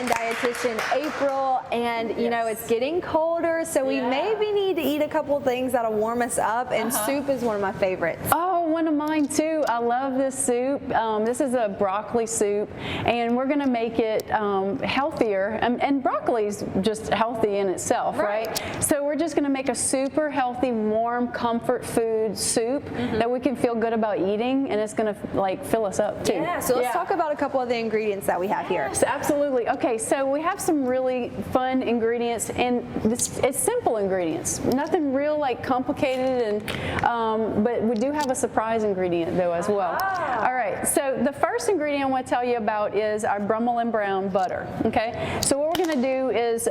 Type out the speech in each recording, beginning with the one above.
dietitian April, and you know it's getting colder, so we maybe need to eat a couple things that'll warm us up, and soup is one of my favorites. Oh, one of mine too. I love this soup. This is a broccoli soup, and we're going to make it healthier. And broccoli's just healthy in itself, right? So we're just going to make a super healthy, warm, comfort food soup that we can feel good about eating, and it's going to like fill us up too. Yeah. So let's talk about a couple of the ingredients that we have here. Yes, absolutely. Okay, so we have some really fun ingredients, and it's simple ingredients. Nothing real like complicated, and but we do have a surprise ingredient though as well. All right, so the first ingredient I want to tell you about is our Brummel and Brown butter. Okay, so what we're going to do is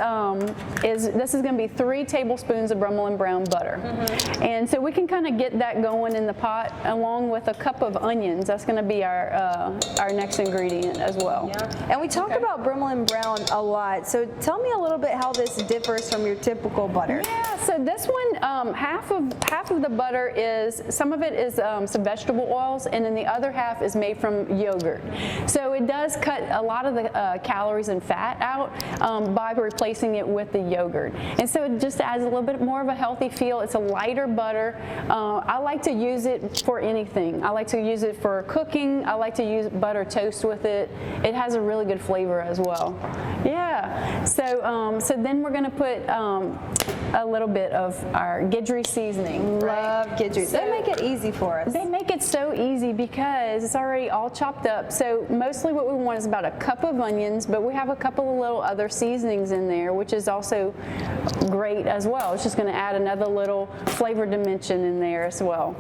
this is going to be 3 tablespoons of Brummel and Brown butter, and so we can kind of get that going in the pot along with a cup of onions. That's going to be our next ingredient as well. And we talk about Brummel and Brown a lot, so tell me a little bit how this differs from your typical butter. Yeah, so this one, half of the butter is, some of it is some vegetable oils, and then the other half is made from yogurt. So it does cut a lot of the calories and fat out by replacing it with the yogurt. And so it just adds a little bit more of a healthy feel. It's a lighter butter. I like to use it for anything. I like to use it for cooking. I like to use butter toast with it. It has a really good flavor as well. Yeah. So then we're going to put a little bit of our Guidry seasoning. Love Guidry. So they make it easy for us. They make it so easy because it's already all chopped up. So mostly what we want is about a cup of onions, but we have a couple of little other seasonings in there, which is also great as well. It's just going to add another little flavor dimension in there as well.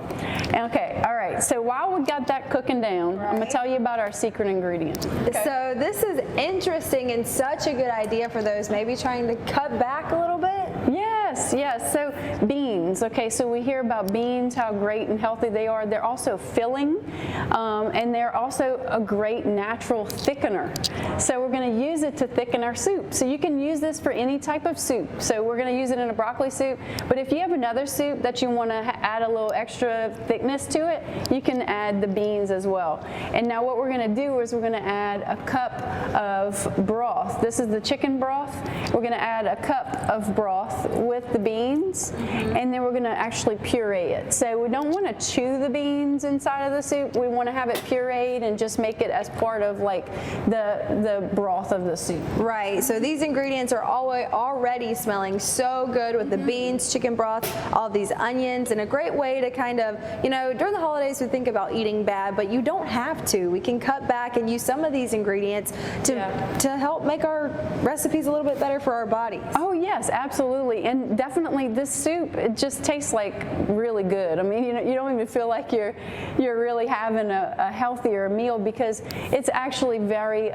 Okay, all right. So while we got that cooking down, I'm going to tell you about our secret ingredient. Okay. So this is interesting and such a good idea for those maybe trying to cut back a little bit. Yes. So beans. Okay, so we hear about beans, how great and healthy they are. They're also filling, and they're also a great natural thickener. So we're going to use it to thicken our soup. So you can use this for any type of soup. So we're going to use it in a broccoli soup, but if you have another soup that you want to add a little extra thickness to it, you can add the beans as well. And now what we're going to do is we're going to add a cup of broth. This is the chicken broth. We're going to add a cup of broth with the beans, and then we're going to actually puree it. So we don't want to chew the beans inside of the soup. We want to have it pureed and just make it as part of like the broth of the soup. Right. So these ingredients are already smelling so good with the beans, chicken broth, all these onions, and a great way to kind of, you know, during the holidays we think about eating bad, but you don't have to. We can cut back and use some of these ingredients to help make our recipes a little bit better for our bodies. Oh yes, absolutely. And definitely this soup, it just tastes like really good. I mean, you don't even feel like you're really having a healthier meal because it's actually very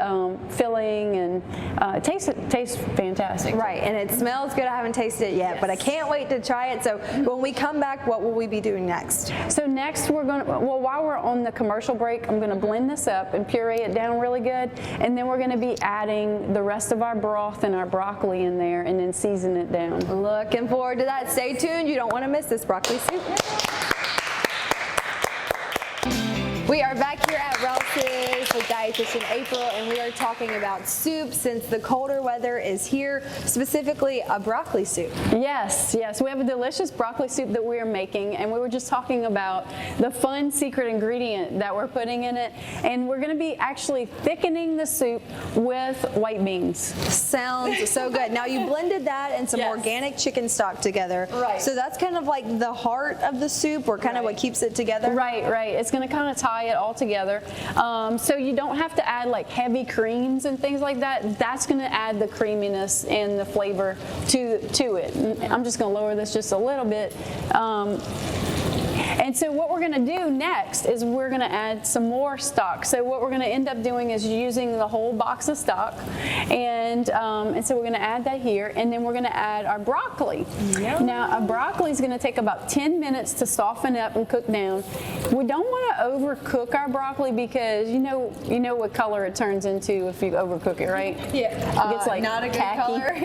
filling and tastes fantastic. Right, and it smells good. I haven't tasted it yet, but I can't wait to try it. So when we come back, what will we be doing next? So next we're going to, while we're on the commercial break, I'm going to blend this up and puree it down really good, and then we're going to be adding the rest of our broth and our broccoli in there and then season it down. Looking forward to that. Stay tuned. You don't want to miss this broccoli soup. We are back here at Relse's with dietitian April, and we are talking about soup since the colder weather is here, specifically a broccoli soup. Yes. We have a delicious broccoli soup that we are making, and we were just talking about the fun secret ingredient that we're putting in it, and we're going to be actually thickening the soup with white beans. Sounds so good. Now you blended that and some organic chicken stock together. Right. So that's kind of like the heart of the soup, or kind of what keeps it together. Right. It's going to kind of tie it all together. So you don't have to add like heavy creams and things like that. That's going to add the creaminess and the flavor to it. And I'm just going to lower this just a little bit. And so what we're going to do next is we're going to add some more stock. So what we're going to end up doing is using the whole box of stock, and so we're going to add that here, and then we're going to add our broccoli. Now, our broccoli is going to take about 10 minutes to soften up and cook down. We don't want to overcook our broccoli because you know what color it turns into if you overcook it, right? Yeah. It gets like not a good khaki. color.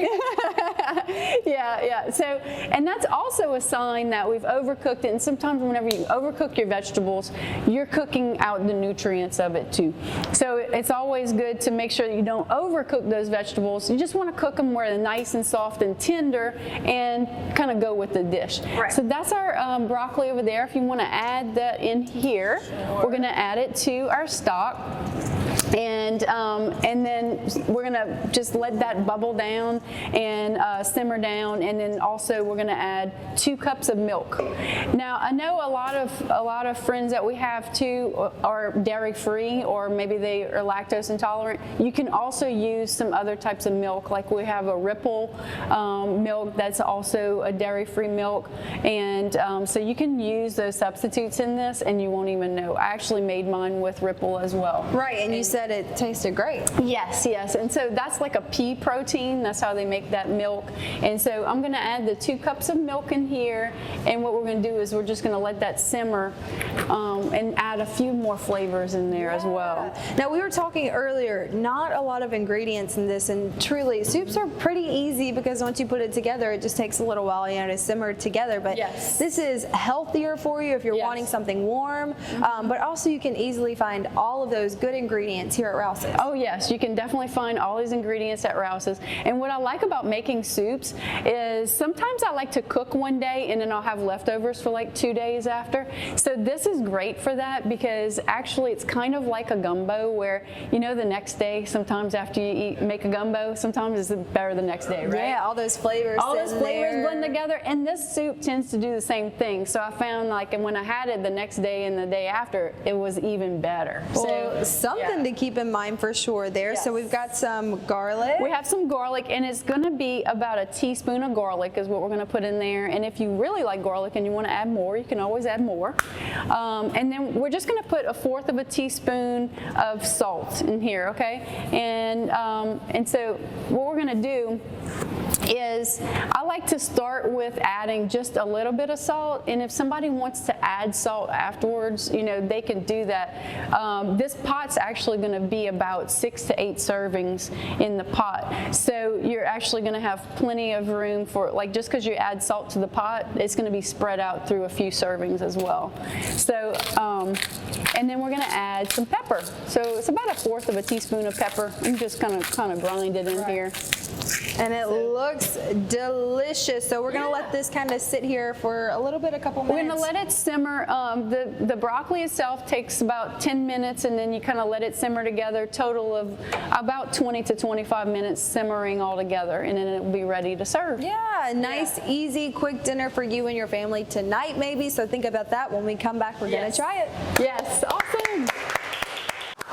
Yeah. So, and that's also a sign that we've overcooked it. And sometimes whenever you overcook your vegetables, you're cooking out the nutrients of it too. So it's always good to make sure that you don't overcook those vegetables. You just want to cook them where they're nice and soft and tender and kind of go with the dish. Right. So that's our broccoli over there. If you want to add that in here, we're going to add it to our stock. And then we're gonna just let that bubble down and simmer down, and then also we're gonna add 2 cups of milk. Now I know a lot of friends that we have too are dairy free, or maybe they are lactose intolerant. You can also use some other types of milk, like we have a Ripple milk that's also a dairy free milk, and so you can use those substitutes in this and you won't even know. I actually made mine with Ripple as well. Right, and you said it tasted great. Yes, and so that's like a pea protein. That's how they make that milk. And so I'm going to add the 2 cups of milk in here, and what we're going to do is we're just going to let that simmer and add a few more flavors in there as well. Now we were talking earlier, not a lot of ingredients in this, and truly soups are pretty easy because once you put it together, it just takes a little while, to simmer together. But this is healthier for you if you're wanting something warm, but also you can easily find all of those good ingredients here at Rouse's. Oh yes, you can definitely find all these ingredients at Rouse's. And what I like about making soups is sometimes I like to cook one day and then I'll have leftovers for like 2 days after. So this is great for that because actually it's kind of like a gumbo where, the next day, sometimes after you make a gumbo, sometimes it's better the next day, right? Yeah, all those flavors. All those flavors blend together, and this soup tends to do the same thing. So I found like, and when I had it the next day and the day after, it was even better. So something to keep in mind for sure there. So we've got some garlic. We have some garlic, and it's going to be about a teaspoon of garlic is what we're going to put in there. And if you really like garlic and you want to add more, you can always add more. And then we're just going to put 1/4 of a teaspoon of salt in here, okay? And so what we're going to do is I like to start with adding just a little bit of salt, and if somebody wants to add salt afterwards, they can do that. This pot's actually going to be about 6 to 8 servings in the pot, so you're actually going to have plenty of room for, like, just because you add salt to the pot, it's going to be spread out through a few servings as well. So and then we're going to add some pepper. So it's about 1/4 of a teaspoon of pepper. I'm just kind of grind it in here. And it looks delicious. So we're going to let this kind of sit here for a little bit, a couple minutes. We're going to let it simmer. The broccoli itself takes about 10 minutes, and then you kind of let it simmer together, total of about 20 to 25 minutes simmering all together, and then it will be ready to serve. Yeah, a nice, easy, quick dinner for you and your family tonight maybe. So think about that. When we come back, we're going to try it. Yes, awesome.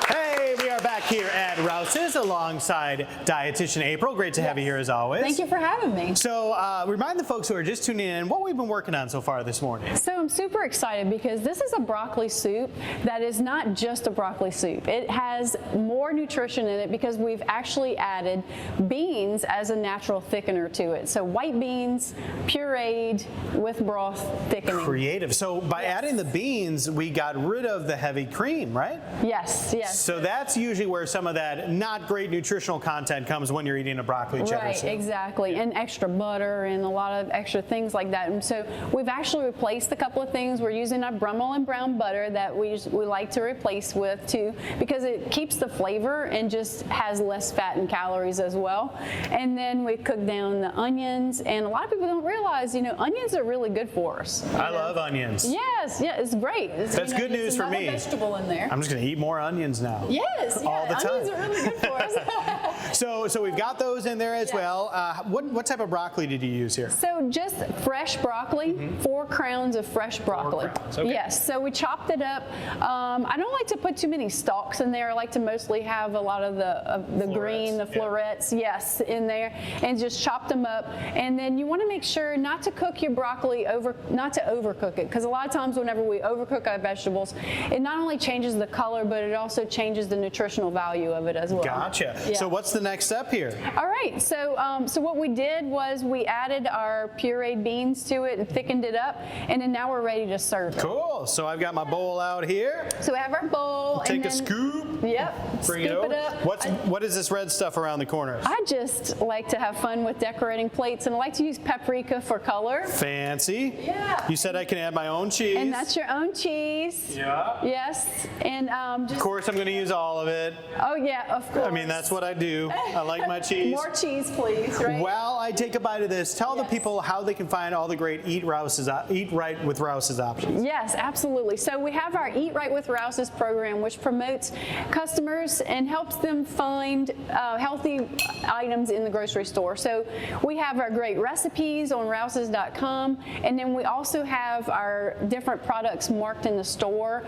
Hey, we are back here at Rouse's alongside dietitian April. Great to have you here as always. Thank you for having me. So remind the folks who are just tuning in what we've been working on so far this morning. So I'm super excited because this is a broccoli soup that is not just a broccoli soup. It has more nutrition in it because we've actually added beans as a natural thickener to it. So white beans, pureed with broth thickening. Creative. So by adding the beans, we got rid of the heavy cream, right? Yes. So that's usually where some of that not great nutritional content comes when you're eating a broccoli cheddar soup. Right, exactly, and extra butter and a lot of extra things like that. And so we've actually replaced a couple of things. We're using our Brummel and Brown butter that we like to replace with too, because it keeps the flavor and just has less fat and calories as well. And then we cook down the onions, and a lot of people don't realize, onions are really good for us. I love onions. Yes, it's great. That's good news for me. Vegetable in there. I'm just going to eat more onions now. Yes, all the time. Onions are really good for us. So we've got those in there as well. What type of broccoli did you use here? So just fresh broccoli, 4 crowns of fresh broccoli. 4 crowns, okay. Yes, so we chopped it up. I don't like to put too many stalks in there. I like to mostly have a lot of the green, the florets, yes, in there, and just chop them up. And then you want to make sure not to cook your broccoli not to overcook it, because a lot of times whenever we overcook our vegetables, it not only changes the color, but it also changes the nutritional value of it as well. Gotcha. Yeah. So what's the next step here? All right, so what we did was we added our pureed beans to it and thickened it up, and then now we're ready to serve it. Cool. So I've got my bowl out here. So we have our bowl. Take and a then, scoop. Yep. Bring it scoop over. it up. What is this red stuff around the corners? I just like to have fun with decorating plates, and I like to use paprika for color. Fancy. Yeah. You said I can add my own cheese. And that's your own cheese. Yeah. Yes. And Of just. course, I'm going to use all of it. Oh yeah, of course. I mean, that's what I do. I like my cheese. More cheese, please. Right. While I take a bite of this, tell the Yes. people how they can find all the great Eat Right with Rouse's options. Yes, absolutely. So we have our Eat Right with Rouse's program, which promotes customers and helps them find healthy items in the grocery store. So we have our great recipes on rouses.com, and then we also have our different products marked in the store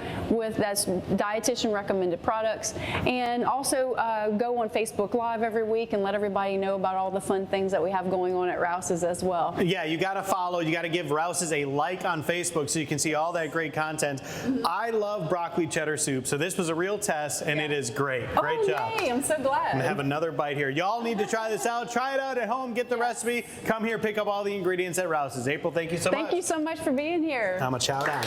that's dietitian recommended products, and also go on Facebook Live every week and let everybody know about all the fun things that we have going on at Rouse's as well. Yeah, you got to follow. You got to give Rouse's a like on Facebook so you can see all that great content. I love broccoli cheddar soup, so this was a real test, and it is great. Great job. Yay, I'm so glad. And have another bite here. Y'all need to try this out. Try it out at home. Get the recipe. Come here, pick up all the ingredients at Rouse's. April, thank you so much. Thank you so much for being here. I'm a chow down.